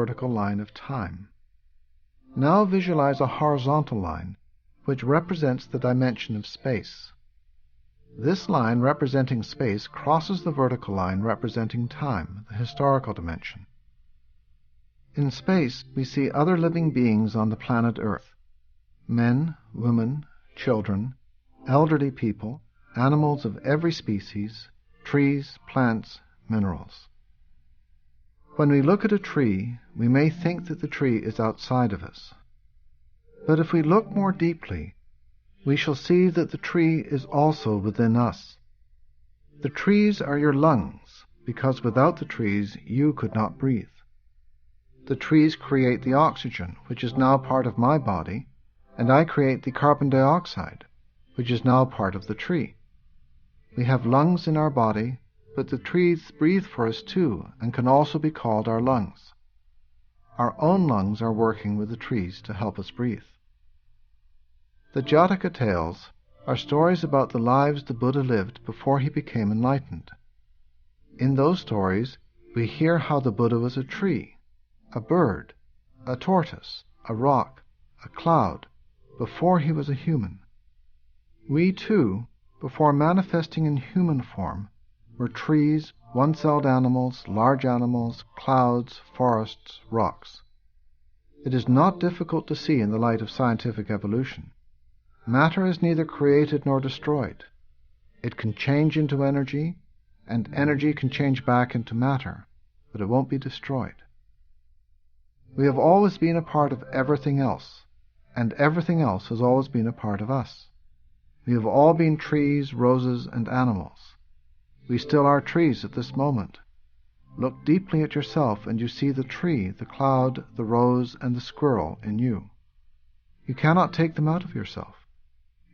vertical line of time. Now visualize a horizontal line which represents the dimension of space. This line representing space crosses the vertical line representing time, the historical dimension. In space, we see other living beings on the planet Earth: men, women, children, elderly people, animals of every species, trees, plants, minerals. When we look at a tree, we may think that the tree is outside of us. But if we look more deeply, we shall see that the tree is also within us. The trees are your lungs, because without the trees you could not breathe. The trees create the oxygen, which is now part of my body, and I create the carbon dioxide, which is now part of the tree. We have lungs in our body, but the trees breathe for us too, and can also be called our lungs. Our own lungs are working with the trees to help us breathe. The Jataka tales are stories about the lives the Buddha lived before he became enlightened. In those stories, we hear how the Buddha was a tree, a bird, a tortoise, a rock, a cloud, before he was a human. We too, before manifesting in human form, were trees, one-celled animals, large animals, clouds, forests, rocks. It is not difficult to see in the light of scientific evolution. Matter is neither created nor destroyed. It can change into energy, and energy can change back into matter, but it won't be destroyed. We have always been a part of everything else, and everything else has always been a part of us. We have all been trees, roses, and animals. We still are trees at this moment. Look deeply at yourself, and you see the tree, the cloud, the rose, and the squirrel in you. You cannot take them out of yourself.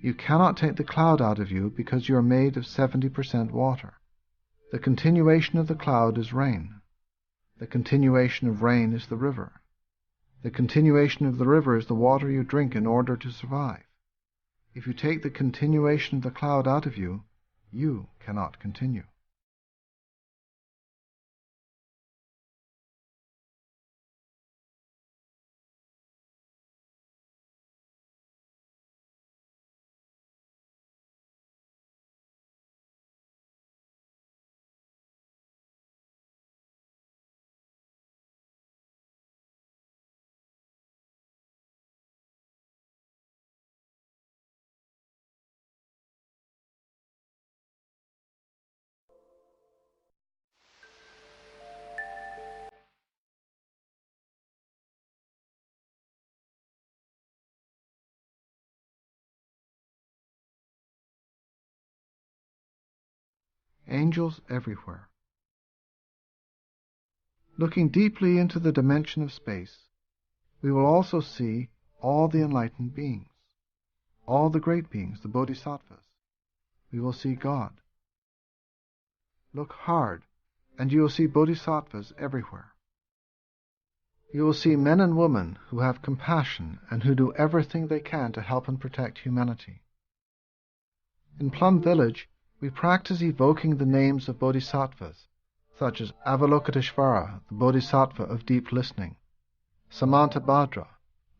You cannot take the cloud out of you because you are made of 70% water. The continuation of the cloud is rain. The continuation of rain is the river. The continuation of the river is the water you drink in order to survive. If you take the continuation of the cloud out of you, you cannot continue. Angels everywhere. Looking deeply into the dimension of space, we will also see all the enlightened beings, all the great beings, the bodhisattvas. We will see God. Look hard, and you will see bodhisattvas everywhere. You will see men and women who have compassion and who do everything they can to help and protect humanity. In Plum Village, we practice evoking the names of bodhisattvas, such as Avalokiteshvara, the bodhisattva of deep listening, Samantabhadra,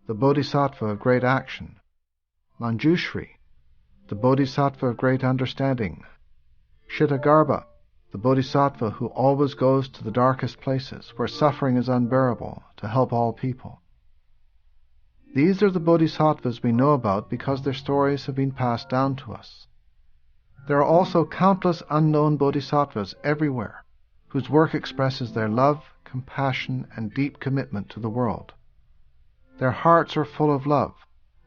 the bodhisattva of great action, Manjushri, the bodhisattva of great understanding, Kshitigarbha, the bodhisattva who always goes to the darkest places where suffering is unbearable to help all people. These are the bodhisattvas we know about because their stories have been passed down to us. There are also countless unknown bodhisattvas everywhere, whose work expresses their love, compassion, and deep commitment to the world. Their hearts are full of love,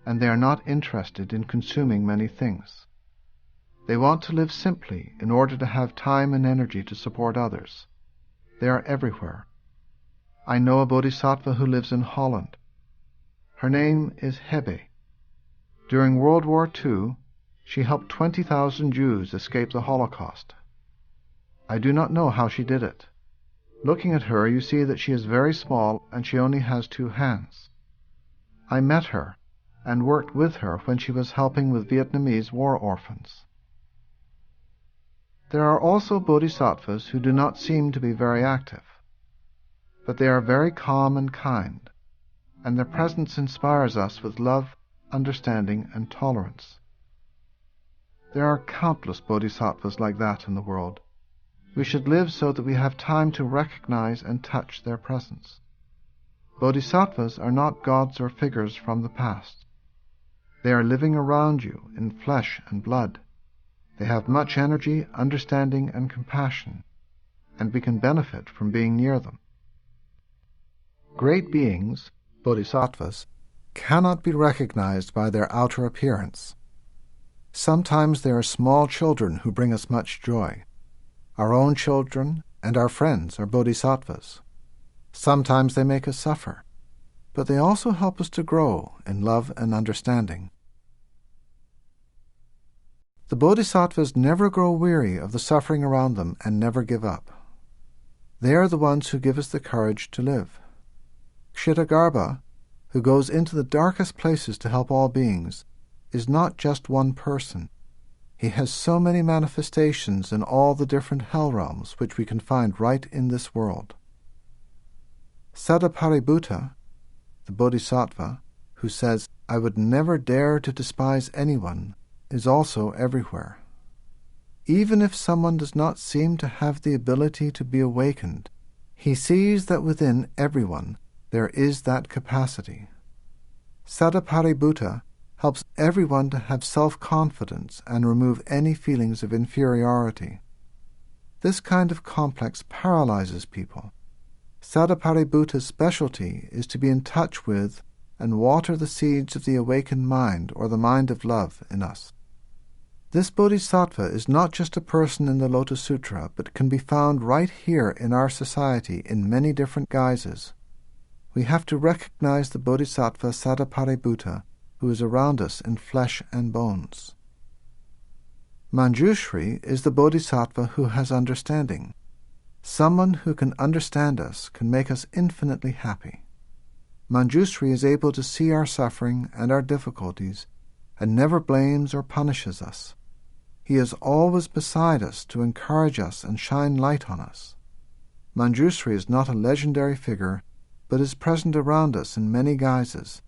and they are not interested in consuming many things. They want to live simply in order to have time and energy to support others. They are everywhere. I know a bodhisattva who lives in Holland. Her name is Hebe. During World War II, she helped 20,000 Jews escape the Holocaust. I do not know how she did it. Looking at her, you see that she is very small and she only has 2 hands. I met her and worked with her when she was helping with Vietnamese war orphans. There are also bodhisattvas who do not seem to be very active. but they are very calm and kind, and their presence inspires us with love, understanding, and tolerance. There are countless bodhisattvas like that in the world. We should live so that we have time to recognize and touch their presence. Bodhisattvas are not gods or figures from the past. They are living around you in flesh and blood. They have much energy, understanding, and compassion, and we can benefit from being near them. Great beings, bodhisattvas, cannot be recognized by their outer appearance. Sometimes they are small children who bring us much joy. Our own children and our friends are bodhisattvas. Sometimes they make us suffer, but they also help us to grow in love and understanding. The bodhisattvas never grow weary of the suffering around them and never give up. They are the ones who give us the courage to live. Kshitigarbha, who goes into the darkest places to help all beings, is not just one person. He has so many manifestations in all the different hell realms which we can find right in this world. Sadaparibhuta, the bodhisattva, who says, "I would never dare to despise anyone," is also everywhere. Even if someone does not seem to have the ability to be awakened, he sees that within everyone there is that capacity. Sadaparibhuta helps everyone to have self-confidence and remove any feelings of inferiority. This kind of complex paralyzes people. Sadaparibhuta's specialty is to be in touch with and water the seeds of the awakened mind or the mind of love in us. This bodhisattva is not just a person in the Lotus Sutra, but can be found right here in our society in many different guises. We have to recognize the bodhisattva Sadaparibhuta, who is around us in flesh and bones. Manjushri is the bodhisattva who has understanding. Someone who can understand us can make us infinitely happy. Manjushri is able to see our suffering and our difficulties and never blames or punishes us. He is always beside us to encourage us and shine light on us. Manjushri is not a legendary figure, but is present around us in many guises,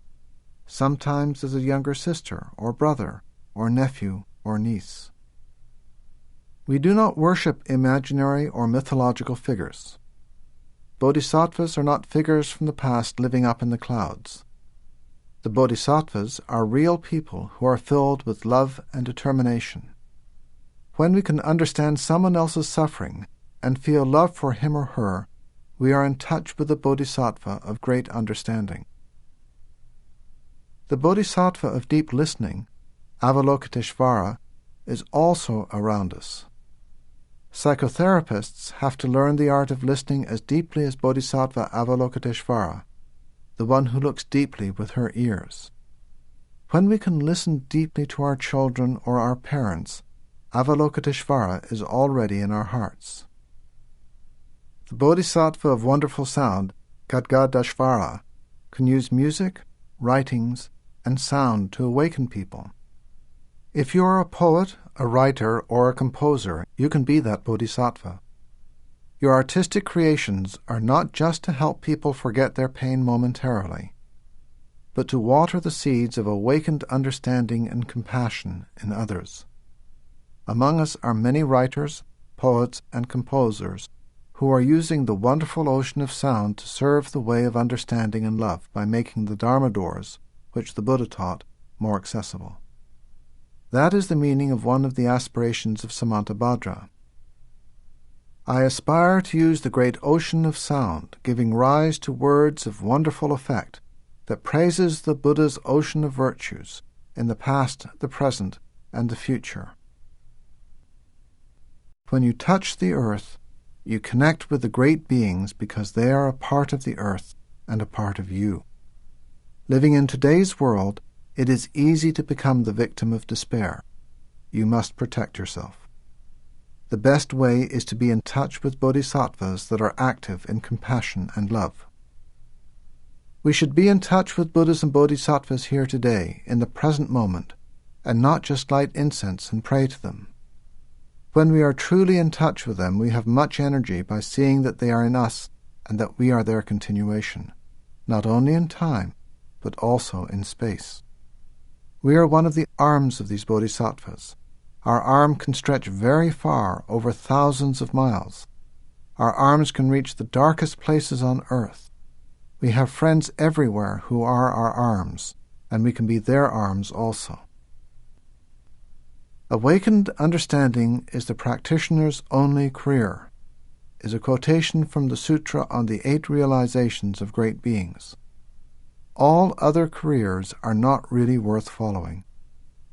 sometimes as a younger sister or brother or nephew or niece. We do not worship imaginary or mythological figures. Bodhisattvas are not figures from the past living up in the clouds. The bodhisattvas are real people who are filled with love and determination. When we can understand someone else's suffering and feel love for him or her, we are in touch with the bodhisattva of great understanding. The bodhisattva of deep listening, Avalokiteshvara, is also around us. Psychotherapists have to learn the art of listening as deeply as Bodhisattva Avalokiteshvara, the one who looks deeply with her ears. When we can listen deeply to our children or our parents, Avalokiteshvara is already in our hearts. The Bodhisattva of wonderful sound, Gadgadashvara, can use music, writings, and sound to awaken people. If you are a poet, a writer, or a composer, you can be that bodhisattva. Your artistic creations are not just to help people forget their pain momentarily, but to water the seeds of awakened understanding and compassion in others. Among us are many writers, poets, and composers who are using the wonderful ocean of sound to serve the way of understanding and love by making the Dharma doors, which the Buddha taught, more accessible. That is the meaning of one of the aspirations of Samantabhadra. I aspire to use the great ocean of sound, giving rise to words of wonderful effect that praises the Buddha's ocean of virtues in the past, the present, and the future. When you touch the earth, you connect with the great beings because they are a part of the earth and a part of you. Living in today's world, it is easy to become the victim of despair. You must protect yourself. The best way is to be in touch with bodhisattvas that are active in compassion and love. We should be in touch with Buddhas and bodhisattvas here today, in the present moment, and not just light incense and pray to them. When we are truly in touch with them, we have much energy by seeing that they are in us and that we are their continuation, not only in time, but also in space. We are one of the arms of these bodhisattvas. Our arm can stretch very far, over thousands of miles. Our arms can reach the darkest places on earth. We have friends everywhere who are our arms, and we can be their arms also. Awakened understanding is the practitioner's only career, is a quotation from the Sutra on the 8 Realizations of Great Beings. All other careers are not really worth following.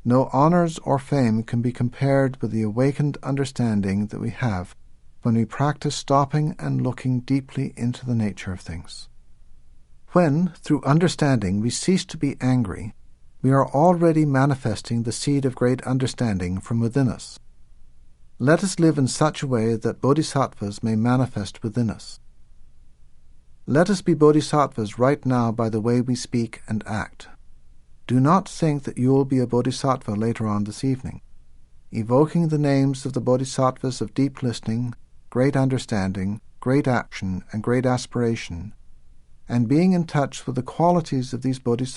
No honors or fame can be compared with the awakened understanding that we have when we practice stopping and looking deeply into the nature of things. When, through understanding, we cease to be angry, we are already manifesting the seed of great understanding from within us. Let us live in such a way that bodhisattvas may manifest within us. Let us be bodhisattvas right now by the way we speak and act. Do not think that you will be a bodhisattva later on this evening. Evoking the names of the bodhisattvas of deep listening, great understanding, great action, and great aspiration, and being in touch with the qualities of these bodhisattvas